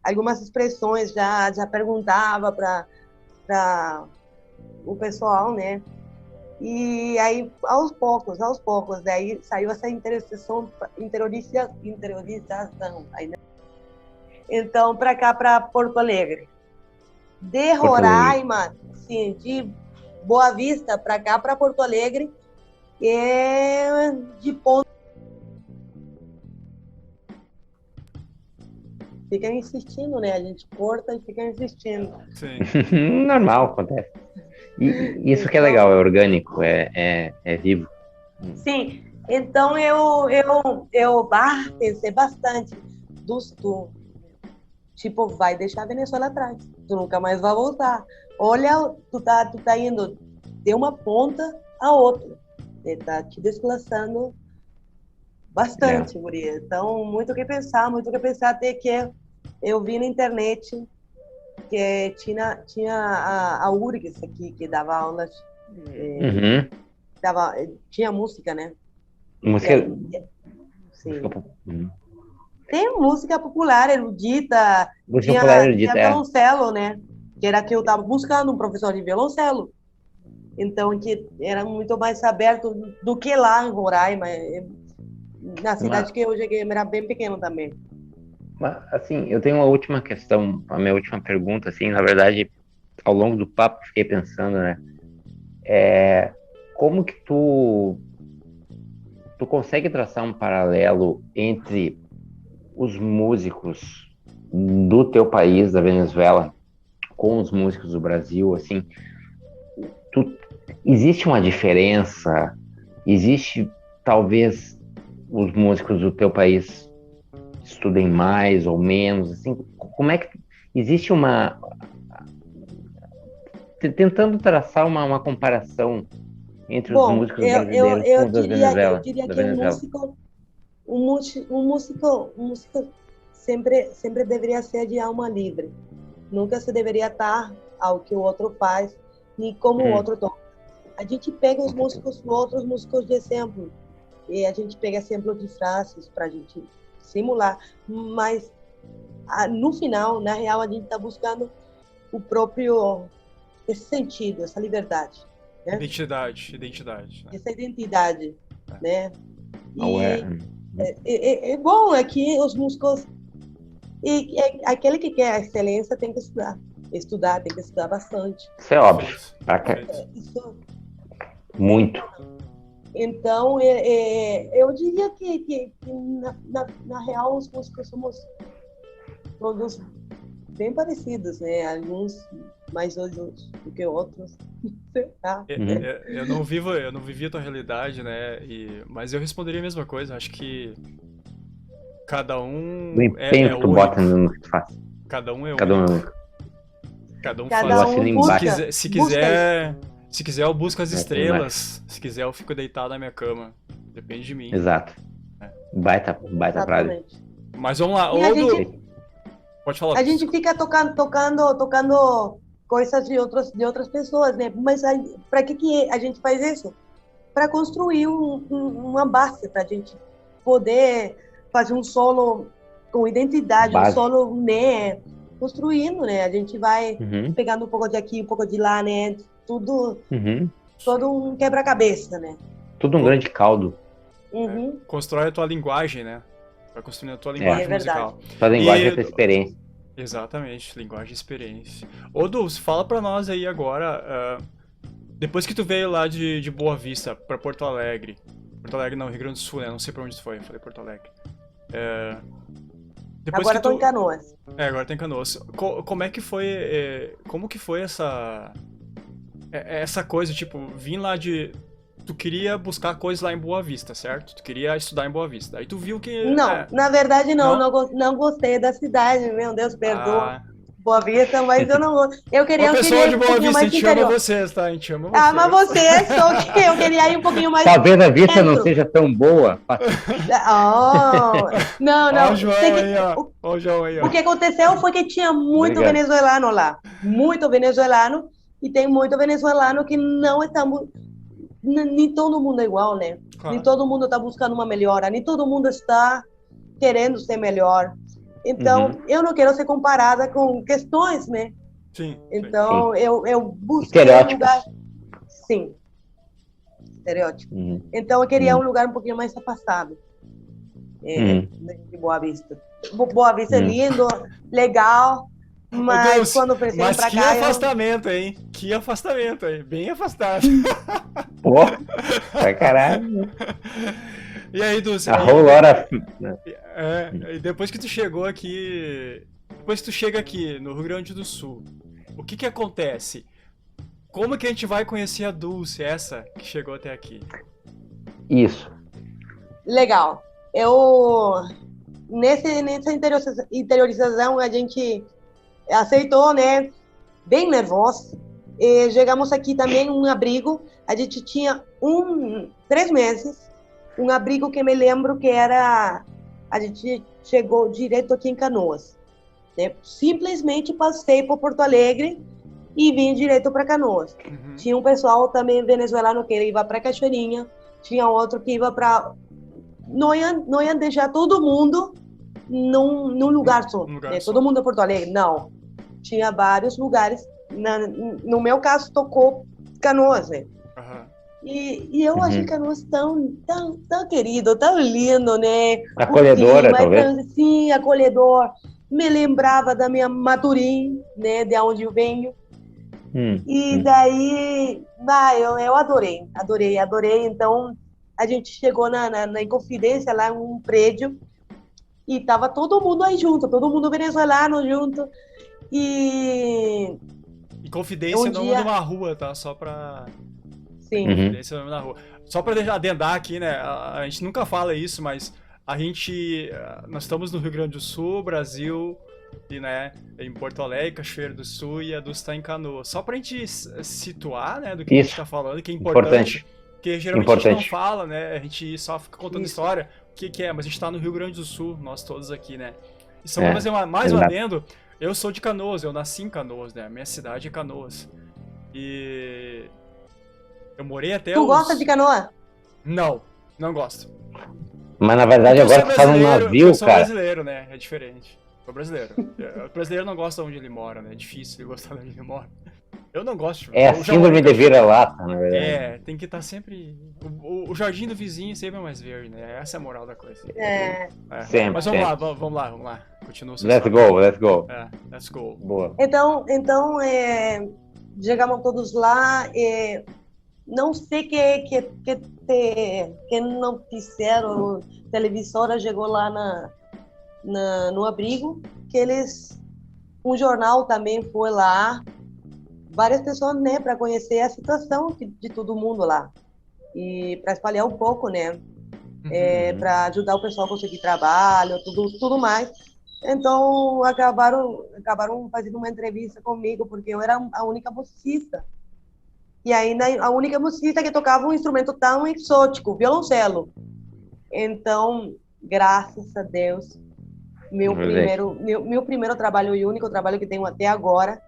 algumas expressões já perguntava para o pessoal, né? E aí, aos poucos, daí saiu essa interiorização aí, né? Então, para cá, para Porto Alegre. De Roraima, sim, de Boa Vista para cá, para Porto Alegre, é de ponto. Fica insistindo, né? A gente corta e fica insistindo. Sim. Normal, acontece. E isso que é legal, é orgânico, é vivo. Sim, então eu pensei bastante do tipo, vai deixar a Venezuela atrás, tu nunca mais vai voltar. Olha, tu tá indo de uma ponta a outra, tá te desplaçando bastante, guria. Então, muito o que pensar, até que eu vi na internet que tinha a URGS aqui, que dava aulas, tinha música, né? Música... Sim. Tem música popular, erudita, música popular erudita, tinha violoncelo, né? Que era que eu estava buscando um professor de violoncelo. Então, que era muito mais aberto do que lá em Roraima. Na cidade que eu cheguei, era bem pequeno também. Mas, assim, eu tenho uma última questão, a minha última pergunta, assim, na verdade, ao longo do papo, fiquei pensando, né? Como que tu consegue traçar um paralelo entre os músicos do teu país, da Venezuela, com os músicos do Brasil, assim, existe uma diferença? Existe, talvez, os músicos do teu país estudem mais ou menos, assim, como é que existe tentando traçar uma comparação entre os músicos brasileiros com os da Venezuela? Eu diria que um músico sempre deveria ser de alma livre. Nunca se deveria estar ao que o outro faz, nem como o outro toca. A gente pega os outros músicos de exemplo, e a gente pega exemplo de frases para a gente simular, mas no final, na real, a gente está buscando o próprio, esse sentido, essa liberdade. Né? Identidade. Né? Essa identidade, né? É bom, é que os músicos... aquele que quer a excelência tem que estudar, tem que estudar bastante. Isso é óbvio. Muito. Então, eu diria que na real, os músicos somos todos bem parecidos, né? Alguns mais odiosos do que outros. Eu não vivi a tua realidade, né? Mas eu responderia a mesma coisa. Acho que cada um o empenho que tu bota no que tu faz. Cada um é único. Cada um faz. Busca. Se quiser, eu busco as estrelas. Se quiser, eu fico deitado na minha cama. Depende de mim. Prazo. Baita frase. Mas vamos lá. Pode falar. A gente fica tocando coisas de outras pessoas, né? Mas para que a gente faz isso? Para construir uma base, para a gente poder fazer um solo com identidade, um solo, né? Construindo, né? A gente vai pegando um pouco de aqui, um pouco de lá, né? Tudo, todo um quebra-cabeça, né? Tudo um grande caldo. Constrói a tua linguagem, né? Vai construindo a tua linguagem musical. Tua linguagem é a tua experiência. Exatamente, linguagem e experiência. Ô, Dulce, fala pra nós aí agora, depois que tu veio lá de Boa Vista pra Porto Alegre, Porto Alegre não, Rio Grande do Sul, né? Não sei pra onde tu foi, eu falei Porto Alegre. É, depois Agora que estou tu... em Canoas. Agora tem Canoas. Como é que foi, como que foi essa coisa, tipo, vim lá de... Tu queria buscar coisas lá em Boa Vista, certo? Tu queria estudar em Boa Vista. Aí tu viu que... Não, na verdade não, Não? não gostei da cidade, meu Deus, perdoa. Ah... Boa Vista, mas eu não gosto. Eu Ô, queria pessoal de ir um Boa pouquinho Vista, a mais gente ama interior. vocês, tá? A gente ama Ah, mas vocês. você, só que eu queria ir um pouquinho mais Talvez a vista não dentro. seja tão boa. Oh, não, Ó não. o João Tem que- aí, ó. Ó o João aí, ó. O que aconteceu foi que tinha muito Obrigado. venezuelano lá. Muito venezuelano. E tem muito venezuelano que não estamos. Nem todo mundo é igual, né? Claro. Nem todo mundo está buscando uma melhora. Nem todo mundo está querendo ser melhor. Então, eu não quero ser comparada com questões, né? Sim. Então, eu busquei um Estereótipos. lugar. Sim. Estereótipo. Uhum. Então, eu queria um lugar um pouquinho mais afastado. De Boa Vista. Boa Vista é lindo, legal, mas Deus, quando eu pensei em ir mas pra que cá, afastamento, hein? Que afastamento, hein? Bem afastado. Pô, pra caralho. E aí, Dulce? A whole lot of... E depois que tu chegou aqui... Depois que tu chega aqui no Rio Grande do Sul, o que que acontece? Como que a gente vai conhecer a Dulce, essa que chegou até aqui? Isso. legal. Nessa interiorização, a gente aceitou, né? Bem nervoso. E chegamos aqui também um abrigo. A gente tinha 3 meses. Um abrigo que me lembro que era... A gente chegou direto aqui em Canoas. Né? Simplesmente passei por Porto Alegre e vim direto para Canoas. Uhum. Tinha um pessoal também venezuelano que ia para Cachoeirinha. Tinha outro que ia para... Não ia deixar todo mundo num lugar só. Né? Só. Todo mundo em Porto Alegre. Não. Tinha vários lugares. No meu caso, tocou Canoas, né? Uhum. E eu achei Canoas tão querido, tão lindo, né? Acolhedora, talvez. Sim, acolhedor. Me lembrava da minha Maturim, né? De onde eu venho. E daí, eu adorei. Então, a gente chegou na Inconfidência, lá em um prédio, e tava todo mundo aí junto, todo mundo venezuelano junto. E Confidência não é numa rua, tá? Só pra... Sim. Confidência não é na rua. Só pra adendar aqui, né? A gente nunca fala isso, mas nós estamos no Rio Grande do Sul, Brasil, e, né, em Porto Alegre, Cachoeiro do Sul, e a Dulce está em Canoas. Só pra gente situar, né, do que a gente tá falando, que é importante. Porque geralmente a gente não fala, né? A gente só fica contando história, o que é, mas a gente tá no Rio Grande do Sul, nós todos aqui, né? E só pra fazer mais um adendo, eu sou de Canoas, eu nasci em Canoas, né? Minha cidade é Canoas. E eu morei até Tu gosta de Canoa? Não gosto. Mas na verdade agora tu tá no navio, cara. Eu sou brasileiro, né? É diferente. Sou brasileiro. O brasileiro não gosta de onde ele mora, né? É difícil ele gostar de onde ele mora. Eu não gosto. É a síndrome de vira-lata, na verdade. Tem que estar sempre... O jardim do vizinho sempre é mais verde, né? Essa é a moral da coisa. Sempre. Mas vamos lá. Continua. Let's go. Let's go. Boa. Então chegamos todos lá. Não sei que não fizeram. A televisora chegou lá no abrigo, que um jornal também foi lá, várias pessoas, né, para conhecer a situação de todo mundo lá e para espalhar um pouco, né, para ajudar o pessoal a conseguir trabalho, tudo mais. Então acabaram fazendo uma entrevista comigo porque eu era a única musicista. E ainda a única musicista que tocava um instrumento tão exótico, violoncelo. Então, graças a Deus, meu primeiro trabalho e o único trabalho que tenho até agora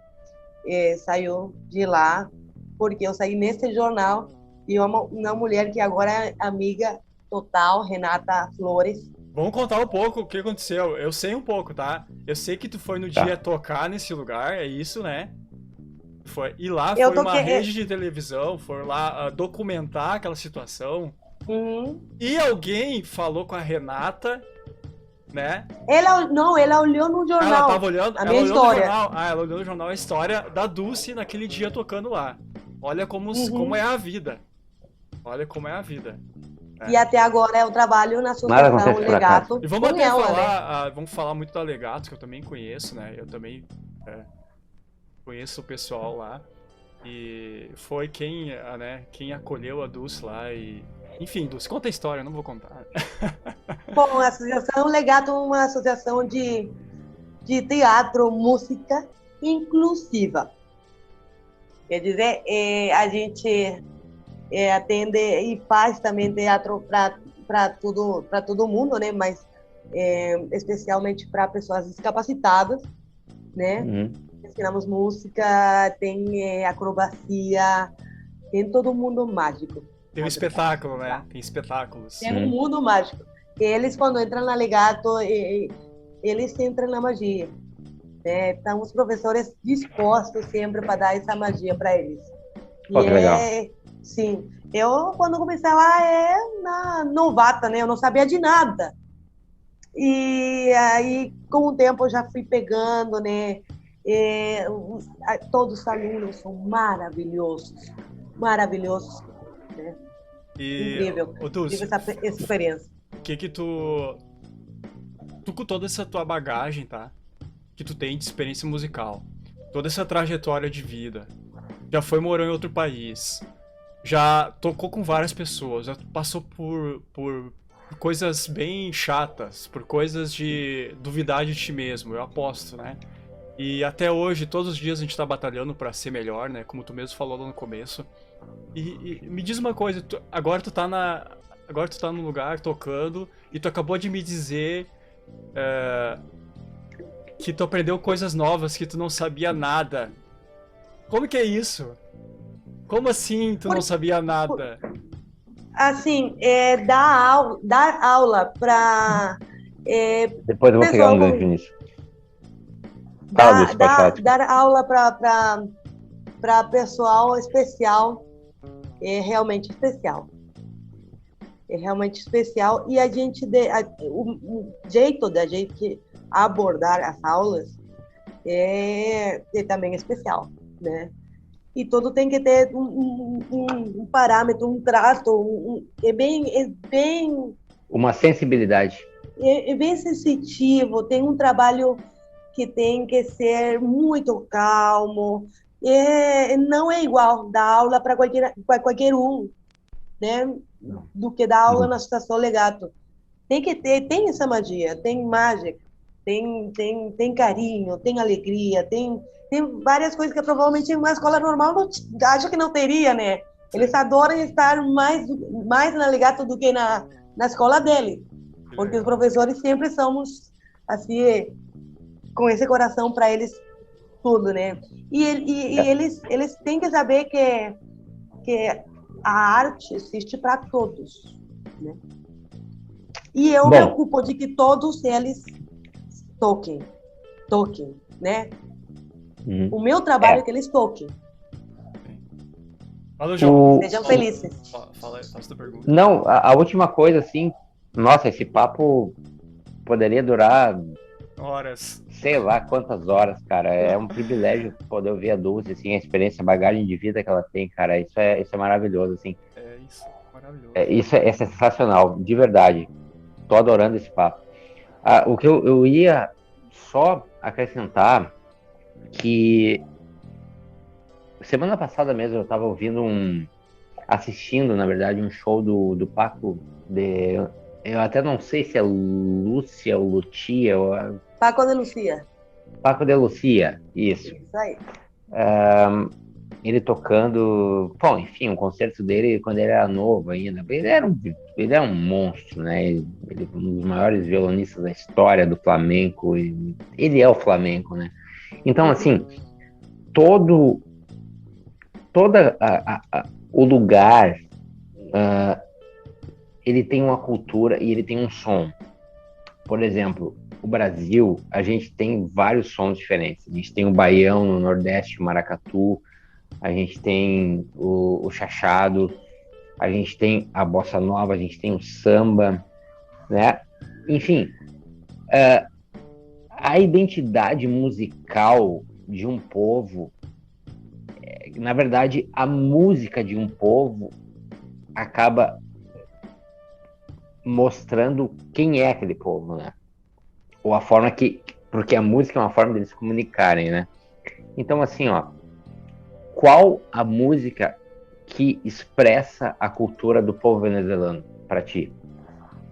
saiu de lá, porque eu saí nesse jornal e uma mulher que agora é amiga total, Renata Flores. Vamos contar um pouco o que aconteceu. Eu sei um pouco, tá? Eu sei que tu foi no dia tocar nesse lugar, é isso, né? E lá foi uma rede de televisão, foi lá documentar aquela situação. E alguém falou com a Renata, né? Ela olhou no Ela jornal tava olhando, a ela minha olhou no história. jornal, ela olhou no jornal a história da Dulce naquele dia tocando lá. Olha como, como é a vida. Olha como é a vida. E até agora eu trabalho na Nada Associação acontece por acaso. Legato E vamos com até ela, né? falar, vamos falar muito da Legato, que eu também conheço, né? Eu também conheço o pessoal lá. E foi quem, quem acolheu a Dulce lá e... Enfim, Dulce, conta a história, eu não vou contar. Bom, a Associação Legato é uma associação de teatro, música inclusiva. Quer dizer, a gente atende e faz também teatro para todo mundo, né? Mas especialmente para pessoas discapacitadas, né? Uhum. Ensinamos música, tem acrobacia, tem todo mundo mágico. Tem um espetáculo, né? Tem espetáculos. Tem um mundo mágico. Eles, quando entram na Legato, eles entram na magia. Né? Então, os professores dispostos sempre para dar essa magia para eles. Pô, que legal. Sim. Eu, quando comecei lá, novata, né? Eu não sabia de nada. E aí, com o tempo, eu já fui pegando, né? Todos os alunos são maravilhosos. Maravilhosos. Né? Incrível. Dulce, Tive essa experiência. O que tu com toda essa tua bagagem, tá? Que tu tem de experiência musical, toda essa trajetória de vida, já foi morar em outro país, já tocou com várias pessoas, já passou por coisas bem chatas, por coisas de duvidar de ti mesmo, eu aposto, né? E até hoje, todos os dias a gente tá batalhando pra ser melhor, né? Como tu mesmo falou lá no começo. E me diz uma coisa, agora tu tá num lugar tocando e tu acabou de me dizer que tu aprendeu coisas novas, que tu não sabia nada. Como que é isso? Como assim tu não sabia nada? Assim, dar aula para Depois eu vou pegar um gancho nisso. Dar aula para pessoal especial é realmente especial. É realmente especial. E o jeito da gente abordar as aulas é também especial, né? E tudo tem que ter um parâmetro, um trato, é bem... Uma sensibilidade. É bem sensitivo, tem um trabalho que tem que ser muito calmo, não é igual dar aula para qualquer um, né? Do que dar aula na Associação Legato. Tem essa magia, tem mágica, tem carinho, tem alegria, tem várias coisas que provavelmente uma escola normal acha que não teria, né? Eles adoram estar mais na Legato do que na escola dele, porque os professores sempre somos assim, com esse coração para eles tudo, né? E eles têm que saber que a arte existe para todos, né? E eu me ocupo de que todos eles toquem, né? O meu trabalho é que eles toquem. Fala, João. Sejam felizes. Fala, faça a pergunta. Não, a última coisa, assim, nossa, esse papo poderia durar horas. Sei lá quantas horas, cara. É um privilégio poder ouvir a Dulce, assim, a experiência, a bagagem de vida que ela tem, cara. Isso é maravilhoso, assim. Isso, maravilhoso. Isso é sensacional, de verdade. Tô adorando esse papo. O que eu ia só acrescentar que semana passada mesmo eu tava assistindo, na verdade, um show do Paco eu até não sei se é Lúcia ou Lucia. Paco de Lucia. Paco de Lucia, isso. Isso aí. Ele tocando, bom, enfim, um concerto dele quando ele era novo ainda. Ele era um monstro, né? Ele é um dos maiores violonistas da história do flamenco. Ele é o flamenco, né? Então, assim, todo o lugar, ele tem uma cultura e ele tem um som. Por exemplo, o Brasil, a gente tem vários sons diferentes. A gente tem o baião no Nordeste, o maracatu, a gente tem o chachado, a gente tem a bossa nova, a gente tem o samba, né? Enfim, A identidade musical de um povo, na verdade, a música de um povo acaba mostrando quem é aquele povo, né? Ou a forma que... Porque a música é uma forma deles se comunicarem, né? Então, assim, ó, qual a música que expressa a cultura do povo venezuelano para ti,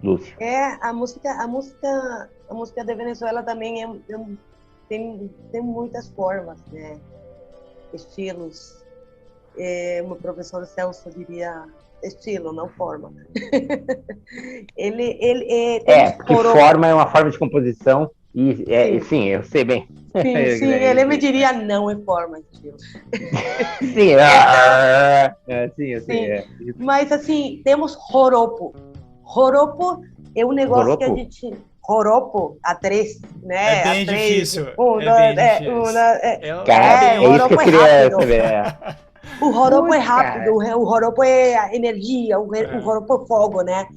Lúcia? A música da Venezuela também tem muitas formas, né? Estilos. O meu professor Celso diria estilo, não forma. Porque forma é uma forma de composição e sim, eu sei bem. Sim, ele me diria não é forma, estilo. Sim, eu sei. Mas assim, temos joropo. Joropo é um negócio que a gente... Joropo, a 3, né? É bem difícil. Cara, é isso que eu queria saber. O joropo é rápido, o joropo é energia, o joropo é fogo, né?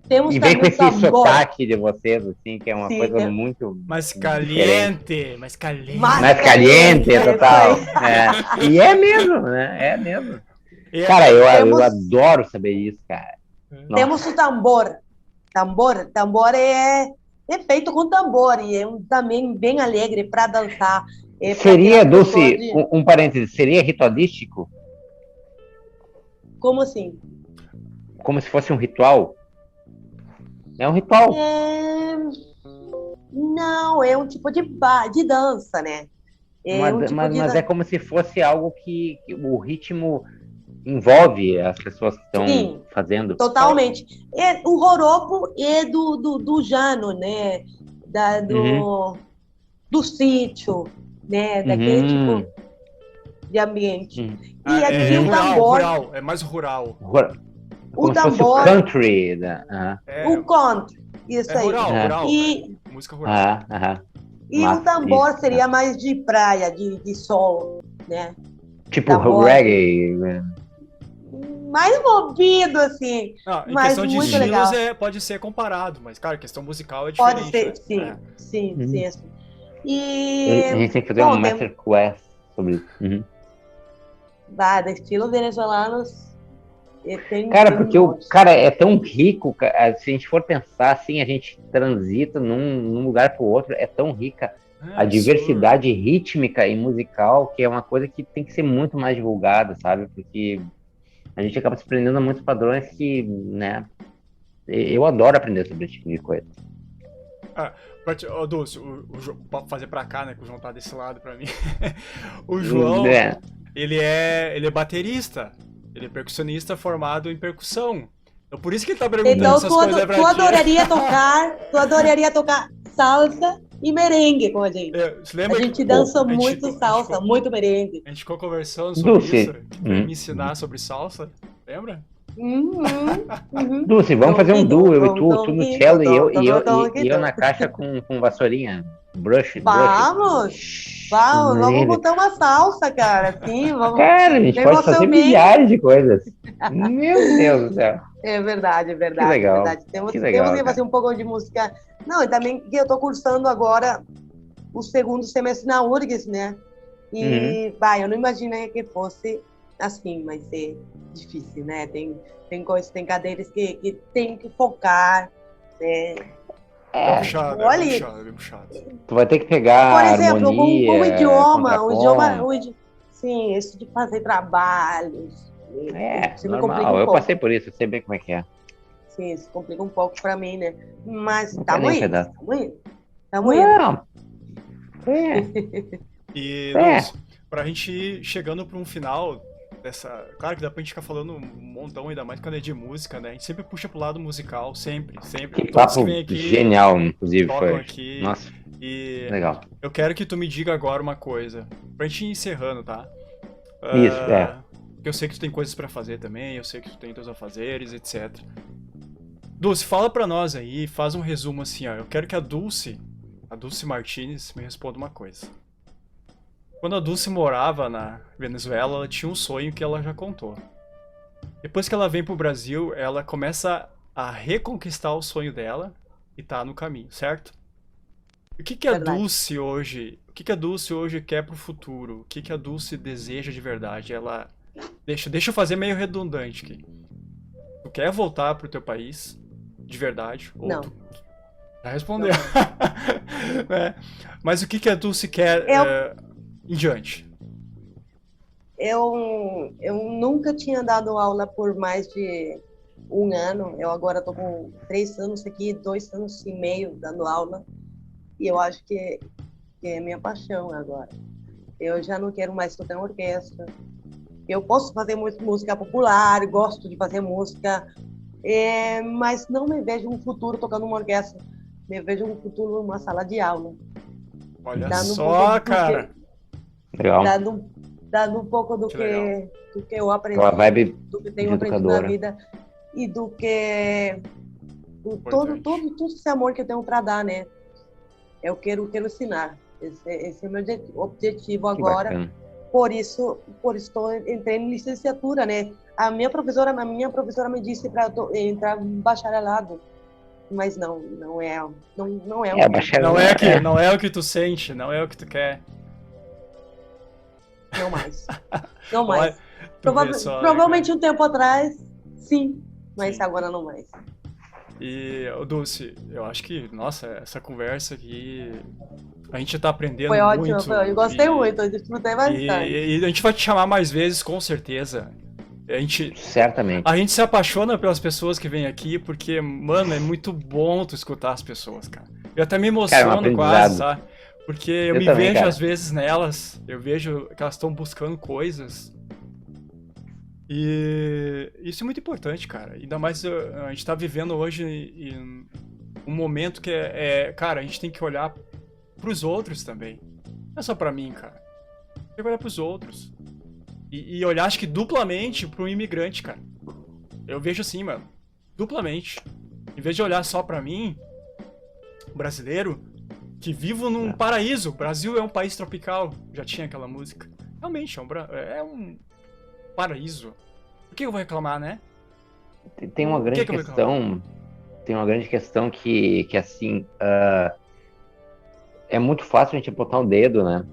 Temos e vem com esse tambor. sotaque de vocês, assim, que é uma coisa muito... Mais caliente, mais caliente. Mais caliente, total. E é mesmo, né? É mesmo. Cara, eu adoro saber isso, cara. Temos o tambor. Tambor é feito com tambor e é também bem alegre para dançar. Seria, Dulce, um parêntese, seria ritualístico? Como assim? Como se fosse um ritual? É um ritual. Não, é um tipo de dança, né? Mas é como se fosse algo que o ritmo envolve as pessoas que estão fazendo. Totalmente. O joropo é do Jano, né? Do sítio, né? Daquele tipo de ambiente. E aqui o tambor... Rural, é mais rural. O tambor... O country. O country, isso aí. Rural. Música rural. E o tambor seria mais de praia, de sol, né? Tipo reggae, né? Mais movido, assim. Em mas questão de muito estilos legal. Pode ser comparado, mas, cara, questão musical é diferente. Pode ser, sim. E... A gente tem que fazer uma masterclass sobre isso. De estilo venezuelanos. Cara, porque é tão rico, se a gente for pensar assim, a gente transita num lugar pro outro, é tão rica a diversidade rítmica e musical, que é uma coisa que tem que ser muito mais divulgada, sabe? Porque a gente acaba se prendendo a muitos padrões que, né? Eu adoro aprender sobre esse tipo de coisa. Dulce, pra fazer pra cá, né? Que o João tá desse lado pra mim. O João, ele é baterista. Ele é percussionista formado em percussão. Então por isso que ele tá perguntando essas coisas pra ti. Tu adoraria tocar salsa e merengue com a gente. Lembra a gente dança muito salsa, muito merengue. A gente ficou conversando sobre isso, pra me ensinar sobre salsa, lembra? Dulce, vamos fazer um duo, eu e tu no cello e eu na caixa com vassourinha, brush. Vamos, vamos montar uma salsa, cara, sim, vamos. Cara, a gente pode fazer milhares de coisas. Meu Deus do céu. É verdade. Que legal. Temos que fazer um pouco de música. Não, e também que eu tô cursando agora o segundo semestre na URGS, né? E, eu não imaginei que fosse assim, vai ser difícil, né? Tem coisas, tem cadeiras que tem que focar, né? É puxado. Tu vai ter que pegar, por exemplo, harmonia, o idioma, sim, isso de fazer trabalhos. Normal, eu passei por isso, eu sei bem como é que é. Sim, isso complica um pouco pra mim, né? Mas estamos indo. E, Luz, pra gente ir chegando pra um final dessa... Claro que dá pra gente ficar falando um montão, ainda mais quando é de música, né? A gente sempre puxa pro lado musical, sempre. Que papo genial, inclusive, foi. Aqui, nossa, legal. Eu quero que tu me diga agora uma coisa, pra gente ir encerrando, tá? Isso, Porque eu sei que tu tem coisas pra fazer também, eu sei que tu tem teus afazeres, etc. Dulce, fala pra nós aí, faz um resumo assim, ó. Eu quero que a Dulce Martinez, me responda uma coisa. Quando a Dulce morava na Venezuela, ela tinha um sonho que ela já contou. Depois que ela vem pro Brasil, ela começa a reconquistar o sonho dela e tá no caminho, certo? O que que a Verdade. Dulce hoje, o que que a Dulce hoje quer pro futuro? O que que a Dulce deseja de verdade? Ela deixa eu fazer meio redundante aqui. Tu quer voltar pro teu país de verdade ou Não, tu já respondeu? não quero. É. Mas o que que a Dulce quer Eu, em diante? eu nunca tinha dado aula por mais de um ano. Eu agora estou com 3 anos aqui, 2 anos e meio dando aula. E eu acho que é minha paixão agora. Eu já não quero mais tocar em orquestra. Eu posso fazer música popular, gosto de fazer música, mas não me vejo um futuro tocando uma orquestra. Me vejo um futuro numa sala de aula, Olha dando um pouco só, do que, cara. Legal. dando um pouco Que legal. do que eu Aquela aprendi, vibe do que de tenho aprendido na educadora. vida e do que Importante. todo esse amor que eu tenho para dar, né? Eu quero ensinar. Esse é o meu objetivo Que agora. bacana. Por isso entrei em licenciatura, né? A minha professora me disse para entrar em bacharelado, mas não é o É, que eu bacharel. Não é o que tu sente, não é o que tu quer. não mais. Não Olha, mais. tu vê só, né, Provavelmente um tempo atrás, sim, mas Sim. agora não mais. E, ô, Dulce, eu acho que, nossa, essa conversa aqui, a gente tá aprendendo Foi ótimo, muito. foi ótimo. Gostei e, muito, eu desfrutei bastante. e a gente vai te chamar mais vezes, com certeza. A gente, Certamente. a gente se apaixona pelas pessoas que vêm aqui, porque, mano, é muito bom tu escutar as pessoas, cara. Eu até me Cara, é um emociono quase, aprendizado. sabe? Porque eu Eu me também, vejo cara. às vezes nelas, eu vejo que elas estão buscando coisas. E isso é muito importante, cara. Ainda mais a gente tá vivendo hoje em um momento que cara, a gente tem que olhar pros outros também. Não é só pra mim, cara. Tem que olhar pros outros. E olhar, acho que duplamente pro imigrante, cara. Eu vejo assim, mano. Duplamente. Em vez de olhar só pra mim, brasileiro, que vivo num paraíso. O Brasil é um país tropical. Já tinha aquela música. Realmente, é um paraíso. Por que eu vou reclamar, né? Tem uma Por grande que eu vou reclamar? questão. Tem uma grande questão que assim, é muito fácil a gente apontar o dedo, né?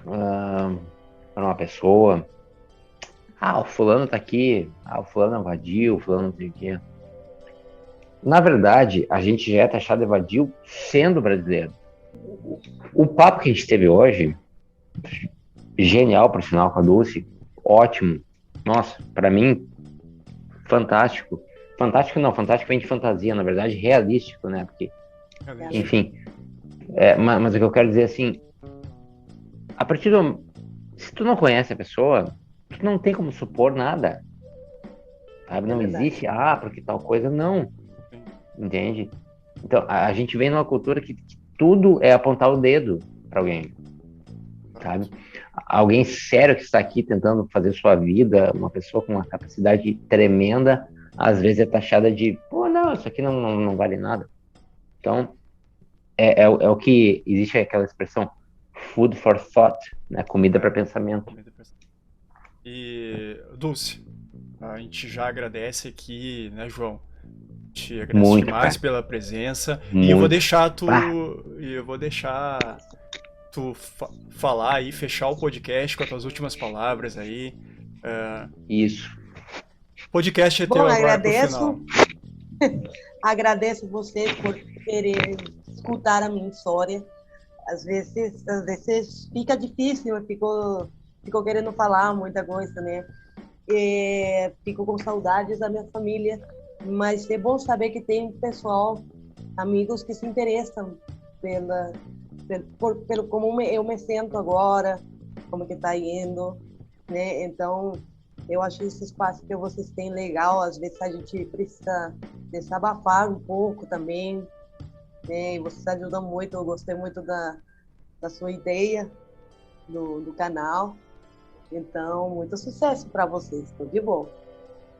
Para uma pessoa. Ah, o fulano tá aqui. Ah, o fulano é vadio, o fulano não sei o quê. Na verdade, a gente já é taxado de vadio sendo brasileiro. O papo que a gente teve hoje, genial, por sinal, com a Dulce, ótimo. Nossa, para mim, fantástico. Fantástico não, fantástico vem de fantasia, na verdade, realístico, né? Porque, enfim, mas o que eu quero dizer assim, a partir do... Se tu não conhece a pessoa, tu não tem como supor nada, sabe? É Não verdade. existe, porque tal coisa, não, entende? Então, a gente vem numa cultura que tudo é apontar o dedo para alguém, sabe? Alguém sério que está aqui tentando fazer sua vida, uma pessoa com uma capacidade tremenda, às vezes é taxada de, pô, não, isso aqui não vale nada. Então, é o que existe aquela expressão food for thought, né? Comida para pensamento. E, Dulce, a gente já agradece aqui, né, João? Te agradece Muito, demais cara. pela presença. E Muito. eu vou deixar tu falar aí, fechar o podcast com as tuas últimas palavras aí. Isso. Podcast é Bom, teu agora pro final. agradeço vocês por querer escutar a minha história. Às vezes fica difícil, eu fico querendo falar muita coisa, né? Fico com saudades da minha família, mas é bom saber que tem pessoal, amigos que se interessam pelo como eu me sinto agora, como que tá indo, né? Então, eu acho esse espaço que vocês têm legal. Às vezes a gente precisa desabafar um pouco também, né? E vocês ajudam muito. Eu gostei muito da sua ideia do canal. Então, muito sucesso para vocês. Tudo de bom.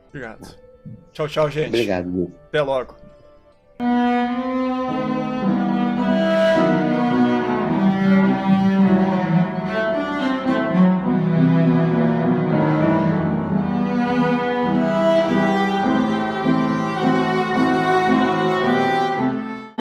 Obrigado. Tchau, tchau, gente. Obrigado, Lu. Até logo.